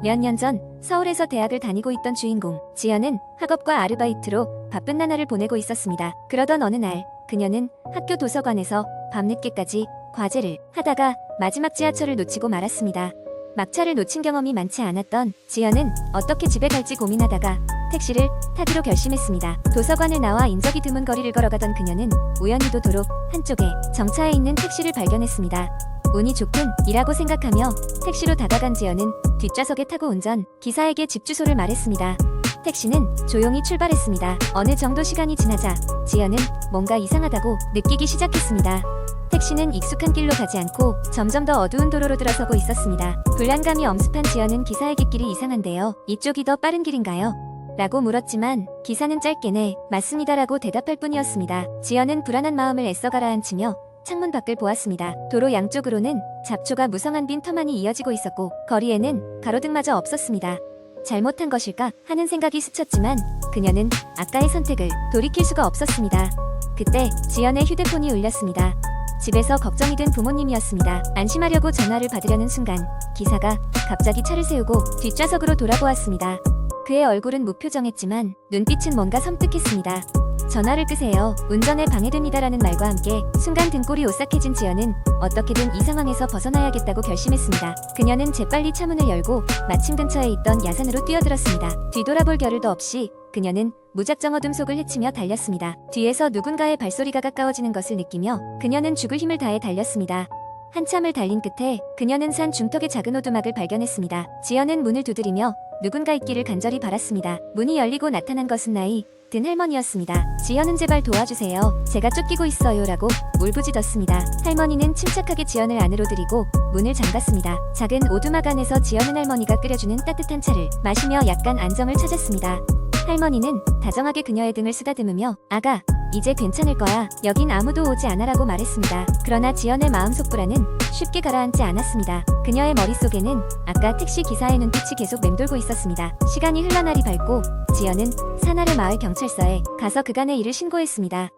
몇 년 전 서울에서 대학을 다니고 있던 주인공 지연은 학업과 아르바이트로 바쁜 나날을 보내고 있었습니다. 그러던 어느 날 그녀는 학교 도서관에서 밤늦게까지 과제를 하다가 마지막 지하철을 놓치고 말았습니다. 막차를 놓친 경험이 많지 않았던 지연은 어떻게 집에 갈지 고민하다가 택시를 타기로 결심했습니다. 도서관을 나와 인적이 드문 거리를 걸어가던 그녀는 우연히도 도로 한쪽에 정차해 있는 택시를 발견했습니다. 운이 좋군 이라고 생각하며 택시로 다가간 지연은 뒷좌석에 타고 운전 기사에게 집 주소를 말했습니다. 택시는 조용히 출발했습니다. 어느 정도 시간이 지나자 지연은 뭔가 이상하다고 느끼기 시작했습니다. 택시는 익숙한 길로 가지 않고 점점 더 어두운 도로로 들어서고 있었습니다. 불안감이 엄습한 지연은 기사에게 길이 이상한데요. 이쪽이 더 빠른 길인가요? 라고 물었지만 기사는 짧게 네, 맞습니다라고 대답할 뿐이었습니다. 지연은 불안한 마음을 애써 가라앉히며 창문 밖을 보았습니다. 도로 양쪽으로는 잡초가 무성한 빈 터만이 이어지고 있었고 거리에는 가로등마저 없었습니다. 잘못한 것일까 하는 생각이 스쳤지만 그녀는 아까의 선택을 돌이킬 수가 없었습니다. 그때 지연의 휴대폰이 울렸습니다. 집에서 걱정이 된 부모님이었습니다. 안심하려고 전화를 받으려는 순간 기사가 갑자기 차를 세우고 뒷좌석으로 돌아보았습니다. 그의 얼굴은 무표정했지만 눈빛은 뭔가 섬뜩했습니다. 전화를 끄세요. 운전에 방해됩니다라는 말과 함께 순간 등골이 오싹해진 지연은 어떻게든 이 상황에서 벗어나야겠다고 결심했습니다. 그녀는 재빨리 차문을 열고 마침 근처에 있던 야산으로 뛰어들었습니다. 뒤돌아볼 겨를도 없이 그녀는 무작정 어둠 속을 헤치며 달렸습니다. 뒤에서 누군가의 발소리가 가까워지는 것을 느끼며 그녀는 죽을 힘을 다해 달렸습니다. 한참을 달린 끝에 그녀는 산 중턱의 작은 오두막을 발견했습니다. 지연은 문을 두드리며 누군가 있기를 간절히 바랐습니다. 문이 열리고 나타난 것은 나이 든 할머니였습니다. 지연은 제발 도와주세요. 제가 쫓기고 있어요 라고 울부짖었습니다. 할머니는 침착하게 지연을 안으로 들이고 문을 잠갔습니다. 작은 오두막 안에서 지연은 할머니가 끓여주는 따뜻한 차를 마시며 약간 안정을 찾았습니다. 할머니는 다정하게 그녀의 등을 쓰다듬으며 아가, 이제 괜찮을 거야. 여긴 아무도 오지 않아라고 말했습니다. 그러나 지연의 마음속 불안은 쉽게 가라앉지 않았습니다. 그녀의 머릿속에는 아까 택시 기사의 눈빛이 계속 맴돌고 있었습니다. 시간이 흘러 날이 밝고 지연은 산아래 마을 경찰서에 가서 그간의 일을 신고했습니다.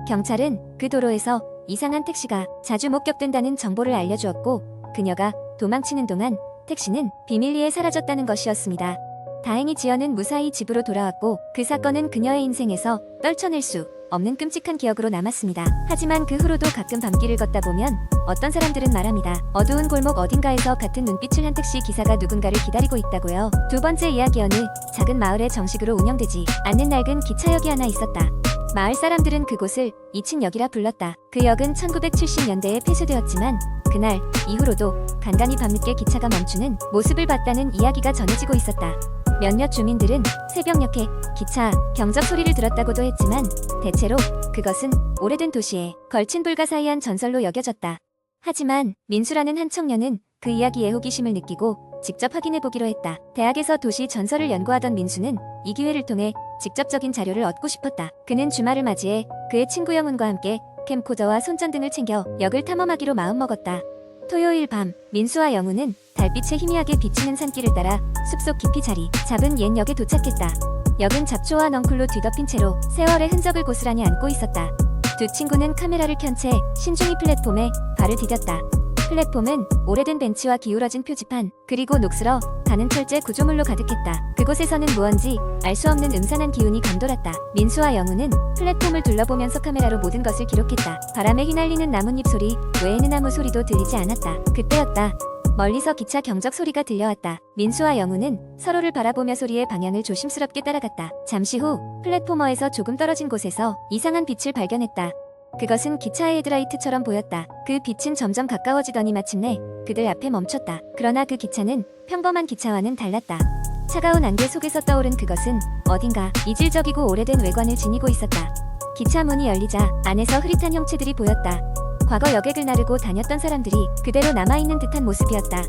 경찰은 그 도로에서 이상한 택시가 자주 목격된다는 정보를 알려주었고 그녀가 도망치는 동안 택시는 비밀리에 사라졌다는 것이었습니다. 다행히 지연은 무사히 집으로 돌아왔고 그 사건은 그녀의 인생에서 떨쳐낼 수 없는 끔찍한 기억으로 남았습니다. 하지만 그 후로도 가끔 밤길을 걷다 보면 어떤 사람들은 말합니다. 어두운 골목 어딘가에서 같은 눈빛을 한 택시 기사가 누군가를 기다리고 있다고요. 두 번째 이야기 어느 작은 마을에 정식으로 운영되지 않는 낡은 기차역이 하나 있었다. 마을 사람들은 그곳을 이친역이라 불렀다. 그 역은 1970년대에 폐쇄되었지만 그날 이후로도 간간히 밤늦게 기차가 멈추는 모습을 봤다는 이야기가 전해지고 있었다. 몇몇 주민들은 새벽녘에 기차 경적 소리를 들었다고도 했지만 대체로 그것은 오래된 도시에 걸친 불가사의한 전설로 여겨졌다. 하지만 민수라는 한 청년은 그 이야기에 호기심을 느끼고 직접 확인해보기로 했다. 대학에서 도시 전설을 연구하던 민수는 이 기회를 통해 직접적인 자료를 얻고 싶었다. 그는 주말을 맞이해 그의 친구 영훈과 함께 캠코더와 손전등을 챙겨 역을 탐험하기로 마음먹었다. 토요일 밤 민수와 영훈은 달빛에 희미하게 비치는 산길을 따라 숲속 깊이 자리 잡은 옛 역에 도착했다. 역은 잡초와 넝쿨로 뒤덮인 채로 세월의 흔적을 고스란히 안고 있었다. 두 친구는 카메라를 켠 채 신중히 플랫폼에 발을 디뎠다. 플랫폼은 오래된 벤치와 기울어진 표지판 그리고 녹슬어 가는 철제 구조물로 가득했다. 그곳에서는 무언지 알 수 없는 음산한 기운이 감돌았다. 민수와 영훈은 플랫폼을 둘러보면서 카메라로 모든 것을 기록했다. 바람에 휘날리는 나뭇잎 소리 외에는 아무 소리도 들리지 않았다. 그때였다. 멀리서 기차 경적 소리가 들려왔다. 민수와 영훈은 서로를 바라보며 소리의 방향을 조심스럽게 따라갔다. 잠시 후 플랫포머에서 조금 떨어진 곳에서 이상한 빛을 발견했다. 그것은 기차의 헤드라이트처럼 보였다. 그 빛은 점점 가까워지더니 마침내 그들 앞에 멈췄다. 그러나 그 기차는 평범한 기차와는 달랐다. 차가운 안개 속에서 떠오른 그것은 어딘가 이질적이고 오래된 외관을 지니고 있었다. 기차 문이 열리자 안에서 흐릿한 형체들이 보였다. 과거 여객을 나르고 다녔던 사람들이 그대로 남아있는 듯한 모습이었다.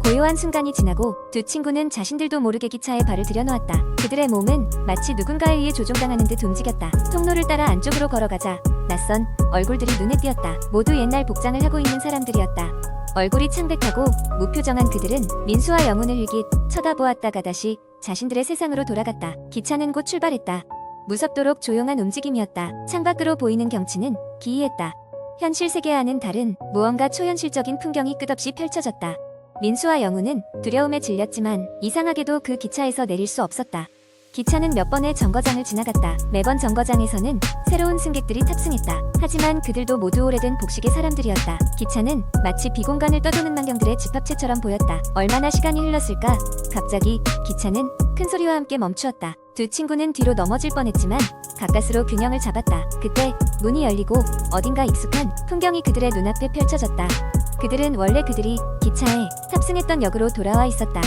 고요한 순간이 지나고 두 친구는 자신들도 모르게 기차에 발을 들여놓았다. 그들의 몸은 마치 누군가에 의해 조종당하는 듯 움직였다. 통로를 따라 안쪽으로 걸어가자 낯선 얼굴들이 눈에 띄었다. 모두 옛날 복장을 하고 있는 사람들이었다. 얼굴이 창백하고 무표정한 그들은 민수와 영훈을 흘깃 쳐다보았다가 다시 자신들의 세상으로 돌아갔다. 기차는 곧 출발했다. 무섭도록 조용한 움직임이었다. 창밖으로 보이는 경치는 기이했다. 현실 세계와는 다른 무언가 초현실적인 풍경이 끝없이 펼쳐졌다. 민수와 영우는 두려움에 질렸지만 이상하게도 그 기차에서 내릴 수 없었다. 기차는 몇 번의 정거장을 지나갔다. 매번 정거장에서는 새로운 승객들이 탑승했다. 하지만 그들도 모두 오래된 복식의 사람들이었다. 기차는 마치 비공간을 떠도는 망경들의 집합체처럼 보였다. 얼마나 시간이 흘렀을까? 갑자기 기차는 큰 소리와 함께 멈추었다. 두 친구는 뒤로 넘어질 뻔했지만 가까스로 균형을 잡았다. 그때 문이 열리고 어딘가 익숙한 풍경이 그들의 눈앞에 펼쳐졌다. 그들은 원래 그들이 기차에 탑승했던 역으로 돌아와 있었다.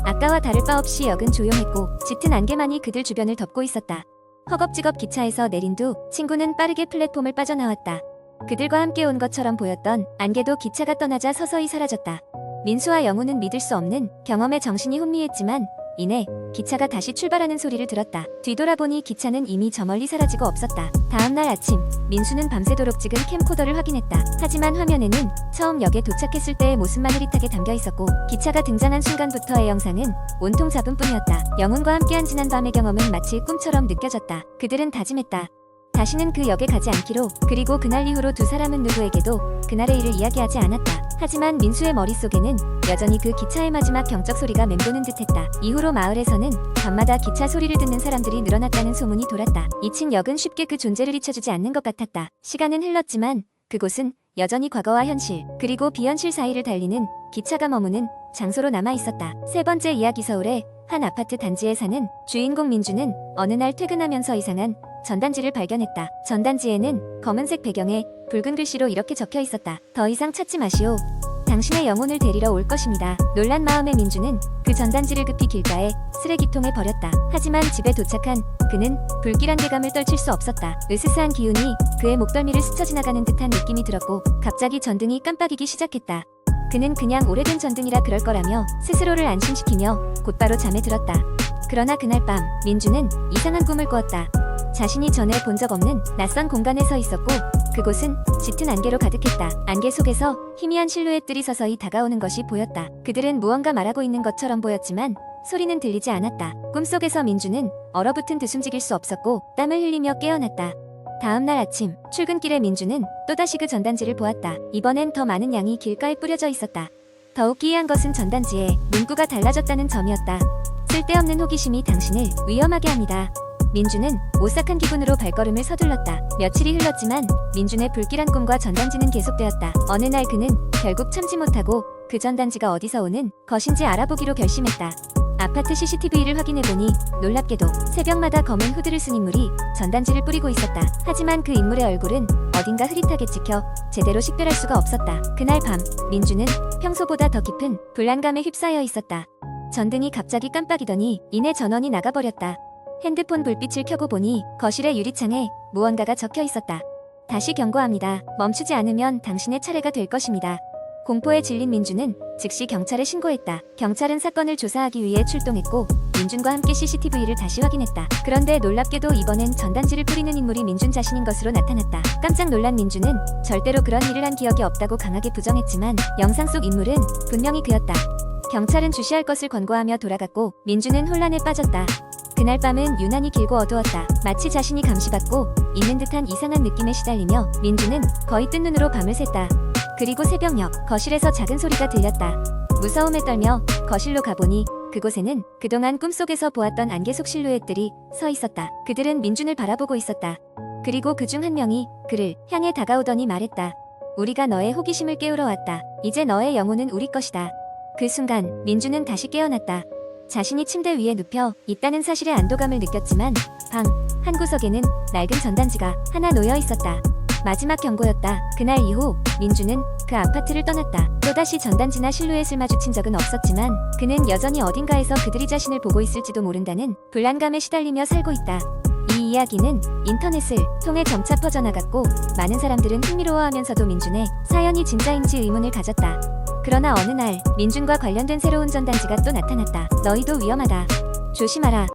아까와 다를 바 없이 역은 조용했고 짙은 안개만이 그들 주변을 덮고 있었다. 허겁지겁 기차에서 내린 두 친구는 빠르게 플랫폼을 빠져나왔다. 그들과 함께 온 것처럼 보였던 안개도 기차가 떠나자 서서히 사라졌다. 민수와 영우는 믿을 수 없는 경험에 정신이 혼미했지만 이내 기차가 다시 출발하는 소리를 들었다. 뒤돌아보니 기차는 이미 저 멀리 사라지고 없었다. 다음날 아침, 민수는 밤새도록 찍은 캠코더를 확인했다. 하지만 화면에는 처음 역에 도착했을 때의 모습만 흐릿하게 담겨 있었고 기차가 등장한 순간부터의 영상은 온통 잡음뿐이었다. 영훈과 함께한 지난 밤의 경험은 마치 꿈처럼 느껴졌다. 그들은 다짐했다. 다시는 그 역에 가지 않기로. 그리고 그날 이후로 두 사람은 누구에게도 그날의 일을 이야기하지 않았다. 하지만 민수의 머릿속에는 여전히 그 기차의 마지막 경적 소리가 맴도는 듯했다. 이후로 마을에서는 밤마다 기차 소리를 듣는 사람들이 늘어났다는 소문이 돌았다. 잊힌 역은 쉽게 그 존재를 잊혀주지 않는 것 같았다. 시간은 흘렀지만 그곳은 여전히 과거와 현실 그리고 비현실 사이를 달리는 기차가 머무는 장소로 남아 있었다. 세 번째 이야기. 서울의 한 아파트 단지에 사는 주인공 민주는 어느 날 퇴근하면서 이상한 전단지를 발견했다. 전단지에는 검은색 배경에 붉은 글씨로 이렇게 적혀 있었다. 더 이상 찾지 마시오. 당신의 영혼을 데리러 올 것입니다. 놀란 마음의 민주는 그 전단지를 급히 길가에 쓰레기통에 버렸다. 하지만 집에 도착한 그는 불길한 쾌감을 떨칠 수 없었다. 으스스한 기운이 그의 목덜미를 스쳐 지나가는 듯한 느낌이 들었고 갑자기 전등이 깜빡이기 시작했다. 그는 그냥 오래된 전등이라 그럴 거라며 스스로를 안심시키며 곧바로 잠에 들었다. 그러나 그날 밤 민주는 이상한 꿈을 꾸었다. 자신이 전에 본 적 없는 낯선 공간에 서 있었고 그곳은 짙은 안개로 가득했다. 안개 속에서 희미한 실루엣들이 서서히 다가오는 것이 보였다. 그들은 무언가 말하고 있는 것처럼 보였지만 소리는 들리지 않았다. 꿈속에서 민주는 얼어붙은 듯 숨지길 수 없었고 땀을 흘리며 깨어났다. 다음날 아침 출근길에 민주는 또다시 그 전단지를 보았다. 이번엔 더 많은 양이 길가에 뿌려져 있었다. 더욱 기이한 것은 전단지에 문구가 달라졌다는 점이었다. 쓸데없는 호기심이 당신을 위험하게 합니다. 민주는 오싹한 기분으로 발걸음을 서둘렀다. 며칠이 흘렀지만 민준의 불길한 꿈과 전단지는 계속되었다. 어느 날 그는 결국 참지 못하고 그 전단지가 어디서 오는 것인지 알아보기로 결심했다. 아파트 CCTV를 확인해보니 놀랍게도 새벽마다 검은 후드를 쓴 인물이 전단지를 뿌리고 있었다. 하지만 그 인물의 얼굴은 어딘가 흐릿하게 찍혀 제대로 식별할 수가 없었다. 그날 밤 민주는 평소보다 더 깊은 불안감에 휩싸여 있었다. 전등이 갑자기 깜빡이더니 이내 전원이 나가버렸다. 핸드폰 불빛을 켜고 보니 거실의 유리창에 무언가가 적혀 있었다. 다시 경고합니다. 멈추지 않으면 당신의 차례가 될 것입니다. 공포에 질린 민주는 즉시 경찰에 신고했다. 경찰은 사건을 조사하기 위해 출동했고 민준과 함께 CCTV를 다시 확인했다. 그런데 놀랍게도 이번엔 전단지를 뿌리는 인물이 민준 자신인 것으로 나타났다. 깜짝 놀란 민주는 절대로 그런 일을 한 기억이 없다고 강하게 부정했지만 영상 속 인물은 분명히 그였다. 경찰은 주시할 것을 권고하며 돌아갔고 민주는 혼란에 빠졌다. 그날 밤은 유난히 길고 어두웠다. 마치 자신이 감시받고 있는 듯한 이상한 느낌에 시달리며 민주는 거의 뜬 눈으로 밤을 샜다. 그리고 새벽녘 거실에서 작은 소리가 들렸다. 무서움에 떨며 거실로 가보니 그곳에는 그동안 꿈속에서 보았던 안개 속 실루엣들이 서 있었다. 그들은 민준을 바라보고 있었다. 그리고 그중 한 명이 그를 향해 다가오더니 말했다. 우리가 너의 호기심을 깨우러 왔다. 이제 너의 영혼은 우리 것이다. 그 순간 민준은 다시 깨어났다. 자신이 침대 위에 눕혀 있다는 사실에 안도감을 느꼈지만 방 한구석에는 낡은 전단지가 하나 놓여 있었다. 마지막 경고였다. 그날 이후 민주는 그 아파트를 떠났다. 또다시 전단지나 실루엣을 마주친 적은 없었지만 그는 여전히 어딘가에서 그들이 자신을 보고 있을지도 모른다는 불안감에 시달리며 살고 있다. 이 이야기는 인터넷을 통해 점차 퍼져나갔고 많은 사람들은 흥미로워하면서도 민준의 사연이 진짜인지 의문을 가졌다. 그러나 어느 날 민준과 관련된 새로운 전단지가 또 나타났다. 너희도 위험하다. 조심하라.